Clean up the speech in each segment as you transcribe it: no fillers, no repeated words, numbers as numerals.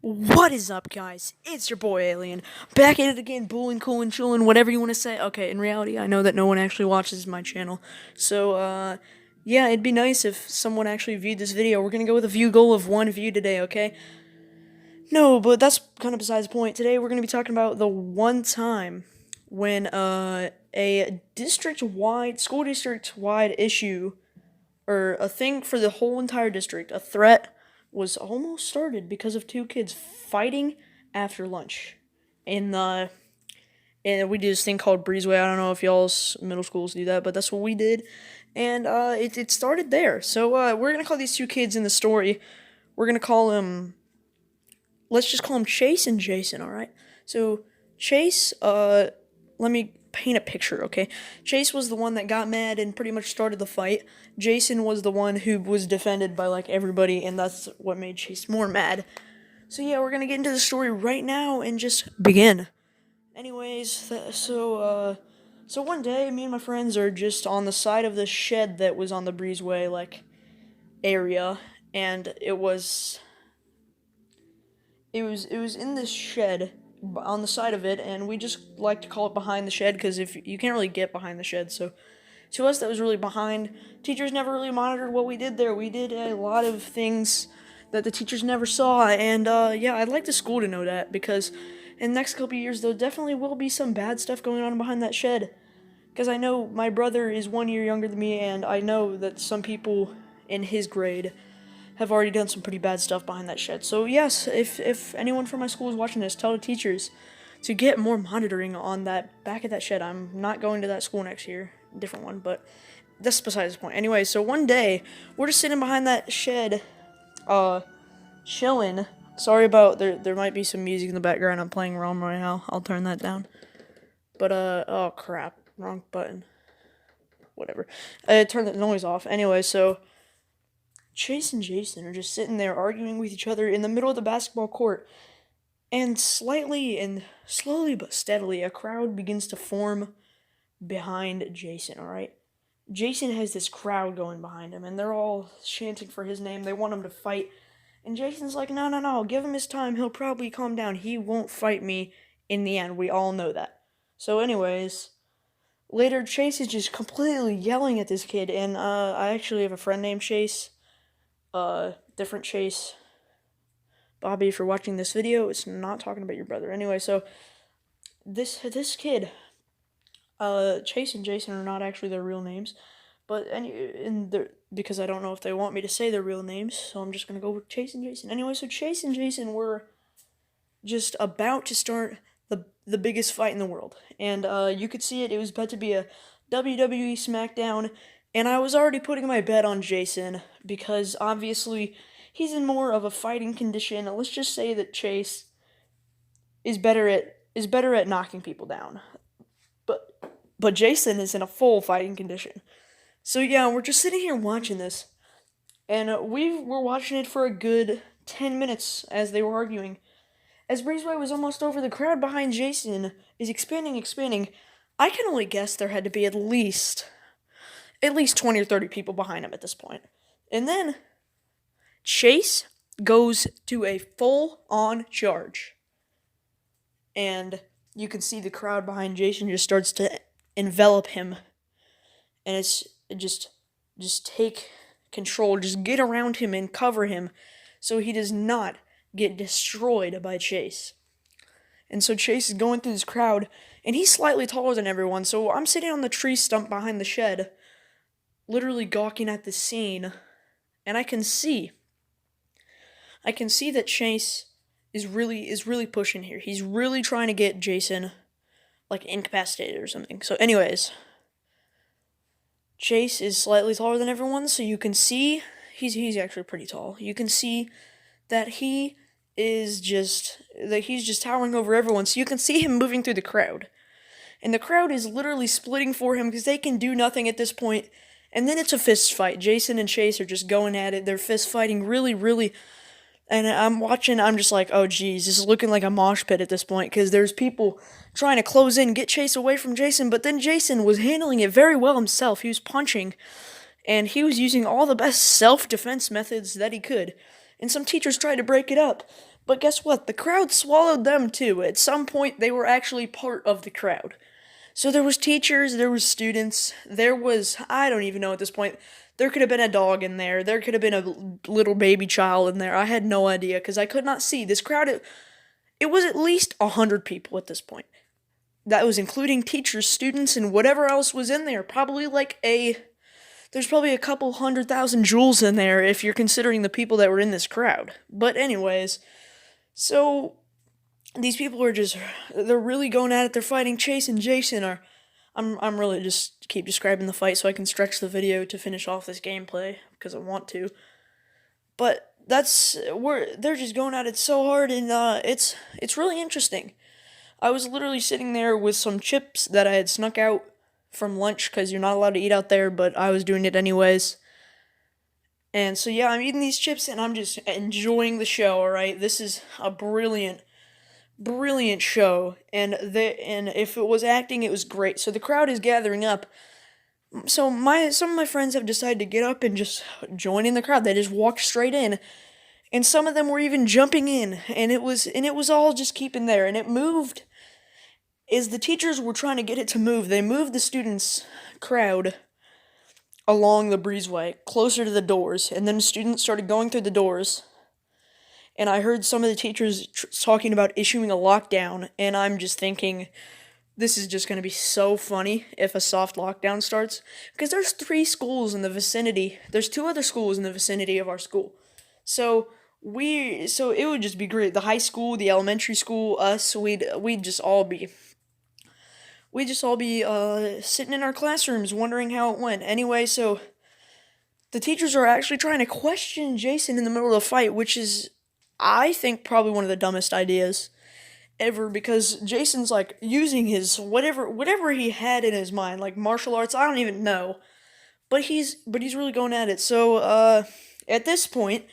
What is up, guys? It's your boy Alien, back at it again, bullying, cooling, chilling, whatever you want to say. Okay, in reality, I know that no one actually watches my channel, so, yeah, it'd be nice if someone actually viewed this video. We're gonna go with a view goal of 1 view today, okay? No, but that's kind of besides the point. Today, we're gonna be talking about the one time when, a school district-wide issue, or a thing for the whole entire district, a threat, was almost started because of two kids fighting after lunch. And we did this thing called breezeway. I don't know if y'all's middle schools do that, but that's what we did. And it started there. So we're gonna call these two kids in the story. We're gonna call them. Let's just call them Chase and Jason. All right. So Chase. Let me paint a picture, okay? Chase was the one that got mad and pretty much started the fight. Jason was the one who was defended by, like, everybody, and that's what made Chase more mad. So yeah, we're gonna get into the story right now and just begin. Anyways, so one day, me and my friends are just on the side of the shed that was on the breezeway, like, area, and it was in this shed on the side of it, and we just like to call it behind the shed because if you can't really get behind the shed, so to us that was really behind. Teachers never really monitored what we did there. We did a lot of things that the teachers never saw, and yeah, I'd like the school to know that, because in the next couple of years there definitely will be some bad stuff going on behind that shed, because I know my brother is 1 year younger than me, and I know that some people in his grade have already done some pretty bad stuff behind that shed. So yes, if anyone from my school is watching this, tell the teachers to get more monitoring on that back of that shed. I'm not going to that school next year, different one, but that's besides the point. Anyway, so one day we're just sitting behind that shed, chilling. Sorry about there might be some music in the background. I'm playing ROM right now. I'll turn that down. But oh crap, wrong button. Whatever. Turn the noise off. Anyway, so Chase and Jason are just sitting there arguing with each other in the middle of the basketball court, and slowly but steadily, a crowd begins to form behind Jason, alright? Jason has this crowd going behind him, and they're all chanting for his name. They want him to fight, and Jason's like, no, give him his time. He'll probably calm down. He won't fight me in the end. We all know that. So anyways, later, Chase is just completely yelling at this kid, and I actually have a friend named Chase. Different Chase. Bobby, if you're watching this video, it's not talking about your brother. Anyway, so this kid, Chase and Jason are not actually their real names, but because I don't know if they want me to say their real names, so I'm just gonna go with Chase and Jason. Anyway, so Chase and Jason were just about to start the biggest fight in the world, and you could see it. It was about to be a WWE SmackDown. And I was already putting my bet on Jason, because obviously he's in more of a fighting condition. Let's just say that Chase is better at knocking people down. But Jason is in a full fighting condition. So yeah, we're just sitting here watching this, and we were watching it for a good 10 minutes as they were arguing. As Breezeway was almost over, the crowd behind Jason is expanding. I can only guess there had to be at least 20 or 30 people behind him at this point. And then Chase goes to a full-on charge. And you can see the crowd behind Jason just starts to envelop him. And it's just take control, just get around him and cover him so he does not get destroyed by Chase. And so Chase is going through this crowd, and he's slightly taller than everyone, so I'm sitting on the tree stump behind the shed, literally gawking at the scene, and I can see that Chase is really pushing here. He's really trying to get Jason, like, incapacitated or something. So anyways, Chase is slightly taller than everyone, so you can see he's actually pretty tall. You can see that he's just towering over everyone, so you can see him moving through the crowd. And the crowd is literally splitting for him because they can do nothing at this point. And then it's a fist fight. Jason and Chase are just going at it. They're fist fighting really. And I'm watching, I'm just like, oh geez, this is looking like a mosh pit at this point, because there's people trying to close in, get Chase away from Jason, but then Jason was handling it very well himself. He was punching, and he was using all the best self-defense methods that he could. And some teachers tried to break it up, But guess what? The crowd swallowed them too. At some point, they were actually part of the crowd. So there was teachers, there was students, there was, I don't even know at this point, there could have been a dog in there, there could have been a little baby child in there. I had no idea because I could not see. This crowd, it was at least 100 people at this point. That was including teachers, students, and whatever else was in there. There's probably a couple 100,000 joules in there if you're considering the people that were in this crowd. But anyways, so these people they're really going at it. They're fighting. Chase and Jason are, I'm really just keep describing the fight so I can stretch the video to finish off this gameplay, because I want to. But they're just going at it so hard, and it's really interesting. I was literally sitting there with some chips that I had snuck out from lunch, because you're not allowed to eat out there, but I was doing it anyways. And so yeah, I'm eating these chips, and I'm just enjoying the show, alright? This is a brilliant show, and if it was acting, it was great. So the crowd is gathering up. So some of my friends have decided to get up and just join in the crowd. They just walked straight in. And some of them were even jumping in, and it was all just keeping there, and it moved. As the teachers were trying to get it to move, they moved the students' crowd along the breezeway, closer to the doors, and then the students started going through the doors, and I heard some of the teachers talking about issuing a lockdown, and I'm just thinking, this is just going to be so funny if a soft lockdown starts, because there's 3 schools in the vicinity, there's 2 other schools in the vicinity of our school, so it would just be great. The high school, the elementary school, us, we'd just all be sitting in our classrooms wondering how it went. Anyway, so the teachers are actually trying to question Jason in the middle of the fight, which is, I think, probably one of the dumbest ideas ever, because Jason's like using his whatever he had in his mind, like martial arts, I don't even know. But he's really going at it. So at this point,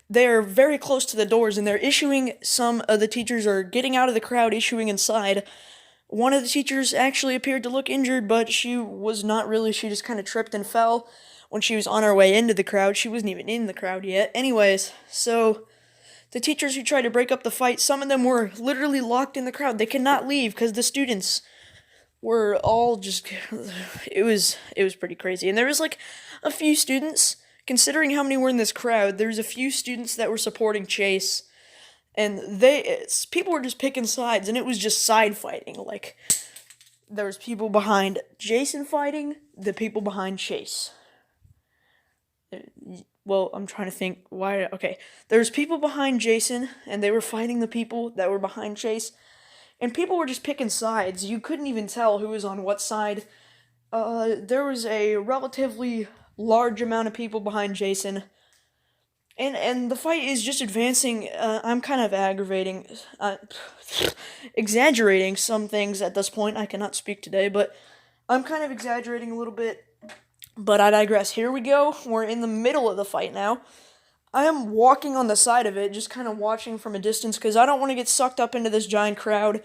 they're very close to the doors, and they're issuing, some of the teachers are getting out of the crowd, issuing inside. One of the teachers actually appeared to look injured, but she was not really. She just kind of tripped and fell when she was on her way into the crowd. She wasn't even in the crowd yet. Anyways, so the teachers who tried to break up the fight, some of them were literally locked in the crowd. They could not leave because the students were all just, it was pretty crazy. And there was like a few students, considering how many were in this crowd, there's a few students that were supporting Chase, and people were just picking sides, and it was just side fighting. Like, there was people behind Jason fighting the people behind Chase. Well, I'm trying to think why. Okay, there's people behind Jason, and they were fighting the people that were behind Chase, and people were just picking sides. You couldn't even tell who was on what side. There was a relatively large amount of people behind Jason, and the fight is just advancing. I'm kind of exaggerating some things at this point. I cannot speak today, but I'm kind of exaggerating a little bit. But I digress. Here we go. We're in the middle of the fight now. I am walking on the side of it, just kind of watching from a distance, because I don't want to get sucked up into this giant crowd.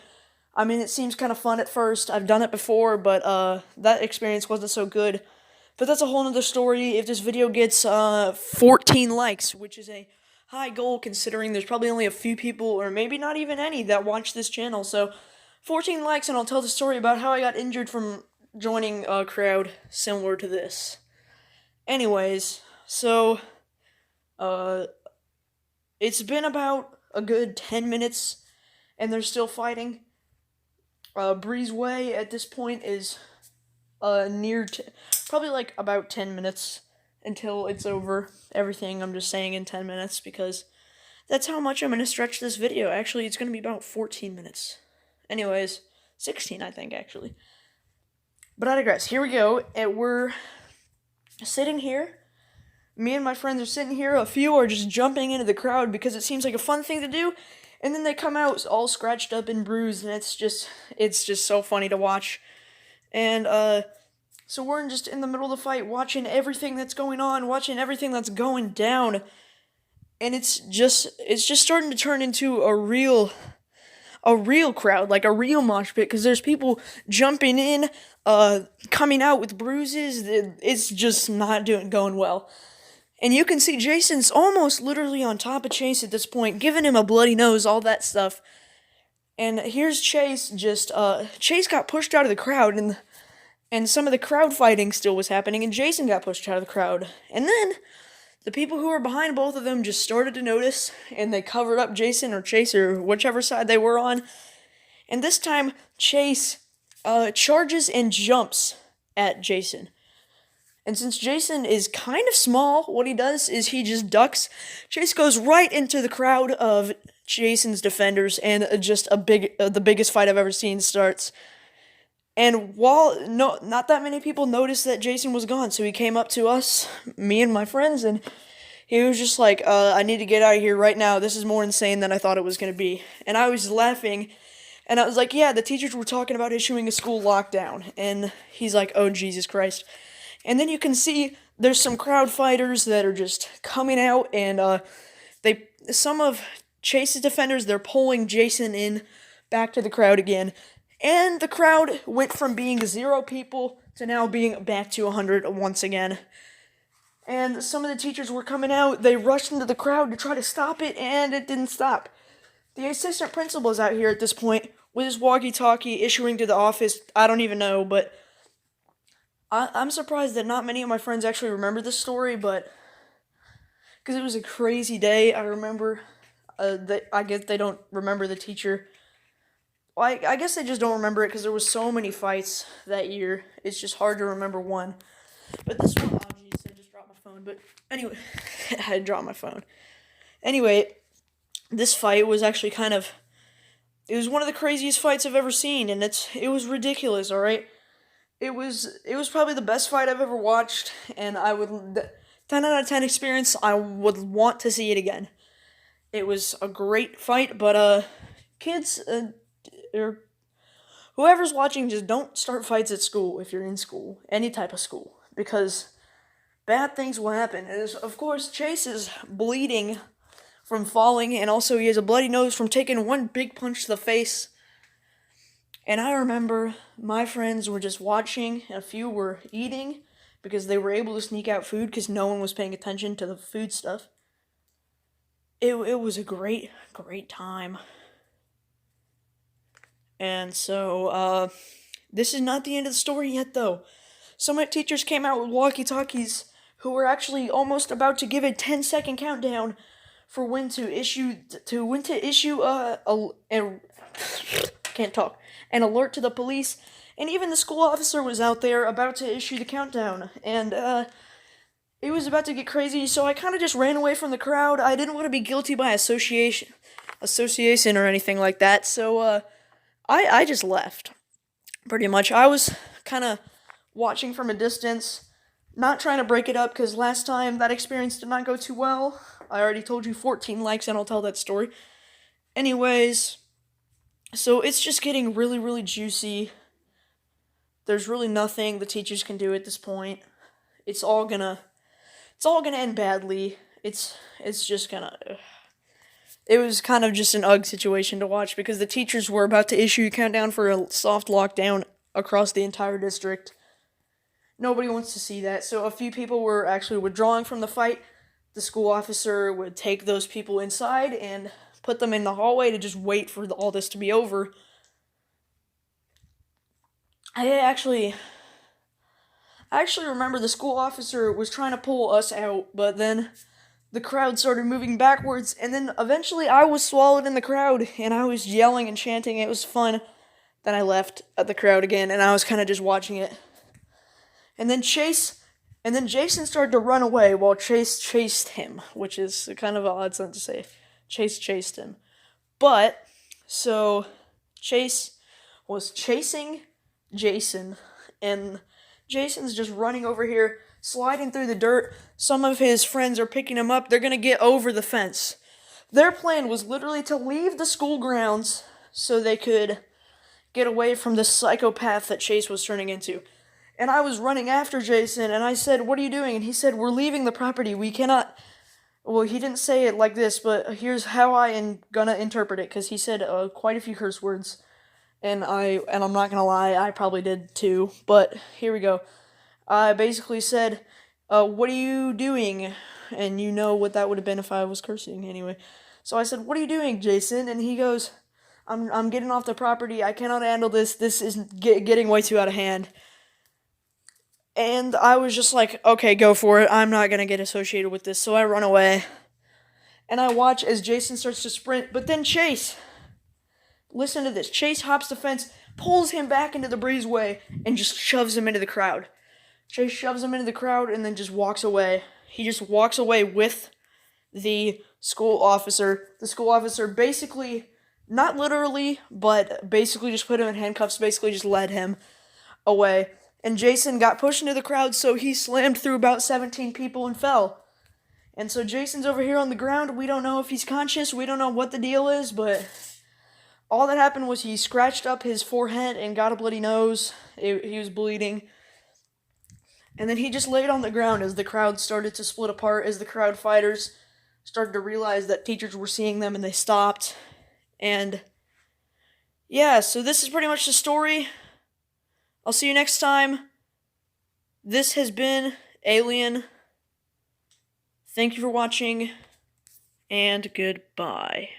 I mean, it seems kind of fun at first. I've done it before, but that experience wasn't so good. But that's a whole nother story. If this video gets 14 likes, which is a high goal considering there's probably only a few people, or maybe not even any, that watch this channel. So 14 likes and I'll tell the story about how I got injured from joining a crowd similar to this. Anyways, so it's been about a good 10 minutes and they're still fighting. Breezeway at this point is probably like about 10 minutes until it's over. Everything I'm just saying in 10 minutes because that's how much I'm going to stretch this video. Actually, it's going to be about 14 minutes. Anyways, 16 I think actually. But I digress. Here we go. And we're sitting here. Me and my friends are sitting here. A few are just jumping into the crowd because it seems like a fun thing to do. And then they come out all scratched up and bruised, and it's just so funny to watch. And so we're just in the middle of the fight, watching everything that's going on, watching everything that's going down, and it's just starting to turn into a real crowd, like a real mosh pit, because there's people jumping in, coming out with bruises. It's just not going well. And you can see Jason's almost literally on top of Chase at this point, giving him a bloody nose, all that stuff. And here's Chase Chase got pushed out of the crowd, and some of the crowd fighting still was happening, and Jason got pushed out of the crowd. And then the people who were behind both of them just started to notice, and they covered up Jason or Chase or whichever side they were on. And this time, Chase charges and jumps at Jason. And since Jason is kind of small, what he does is he just ducks. Chase goes right into the crowd of Jason's defenders, and the biggest fight I've ever seen starts. And while not that many people noticed that Jason was gone, so he came up to us, me and my friends, and he was just like, I need to get out of here right now. This is more insane than I thought it was going to be. And I was laughing, and I was like, yeah, the teachers were talking about issuing a school lockdown. And he's like, oh, Jesus Christ. And then you can see there's some crowd fighters that are just coming out, and some of Chase's defenders, they're pulling Jason in back to the crowd again. And the crowd went from being 0 people to now being back to 100 once again. And some of the teachers were coming out. They rushed into the crowd to try to stop it, and it didn't stop. The assistant principal is out here at this point with his walkie-talkie issuing to the office. I don't even know, but I'm surprised that not many of my friends actually remember this story, but because it was a crazy day. I remember I guess they don't remember the teacher. Well, I guess they just don't remember it because there was so many fights that year. It's just hard to remember one. But this one, oh jeez, I just dropped my phone. But anyway, I dropped my phone. Anyway, this fight was actually it was one of the craziest fights I've ever seen, and it was ridiculous, alright? It was probably the best fight I've ever watched, and 10 out of 10 experience, I would want to see it again. It was a great fight, but kids, or whoever's watching, just don't start fights at school if you're in school, any type of school, because bad things will happen. And of course, Chase is bleeding from falling, and also he has a bloody nose from taking one big punch to the face. And I remember my friends were just watching, and a few were eating, because they were able to sneak out food because no one was paying attention to the food stuff. It was a great, great time. And so, this is not the end of the story yet, though. Some of my teachers came out with walkie-talkies who were actually almost about to give a 10-second countdown for when to issue an alert to the police, and even the school officer was out there about to issue the countdown, and it was about to get crazy, so I kind of just ran away from the crowd. I didn't want to be guilty by association or anything like that, so I just left, pretty much. I was kind of watching from a distance, not trying to break it up, because last time that experience did not go too well. I already told you 14 likes, and I'll tell that story. Anyways, so it's just getting really, really juicy. There's really nothing the teachers can do at this point. It's all gonna end badly. It's just gonna... It was kind of just an ugh situation to watch, because the teachers were about to issue a countdown for a soft lockdown across the entire district. Nobody wants to see that, so a few people were actually withdrawing from the fight. The school officer would take those people inside and put them in the hallway to just wait for all this to be over. I actually remember the school officer was trying to pull us out, but then the crowd started moving backwards, and then eventually I was swallowed in the crowd, and I was yelling and chanting. It was fun. Then I left the crowd again, and I was kind of just watching it. And then Jason started to run away while Chase chased him, which is kind of an odd thing to say. Chase chased him. But, so, Chase was chasing Jason, and Jason's just running over here, sliding through the dirt. Some of his friends are picking him up. They're gonna get over the fence. Their plan was literally to leave the school grounds so they could get away from the psychopath that Chase was turning into. And I was running after Jason, and I said, "What are you doing?" And he said, "We're leaving the property. We cannot..." Well, he didn't say it like this, but here's how I am gonna interpret it, because he said quite a few curse words. And I'm not gonna lie, I probably did too, but here we go. I basically said, "What are you doing?" and you know what that would have been if I was cursing anyway. So I said, "What are you doing, Jason?" And he goes, I'm getting off the property. I cannot handle this. This is getting way too out of hand." And I was just like, "Okay, go for it. I'm not gonna get associated with this." So I run away. And I watch as Jason starts to sprint, but then Chase, listen to this. Chase hops the fence, pulls him back into the breezeway, and just shoves him into the crowd. Chase shoves him into the crowd and then just walks away. He just walks away with the school officer. The school officer basically, not literally, but basically just put him in handcuffs, basically just led him away. And Jason got pushed into the crowd, so he slammed through about 17 people and fell. And so Jason's over here on the ground. We don't know if he's conscious. We don't know what the deal is, but all that happened was he scratched up his forehead and got a bloody nose. He was bleeding. And then he just laid on the ground as the crowd started to split apart, as the crowd fighters started to realize that teachers were seeing them and they stopped. And yeah, so this is pretty much the story. I'll see you next time. This has been Alien. Thank you for watching, and goodbye.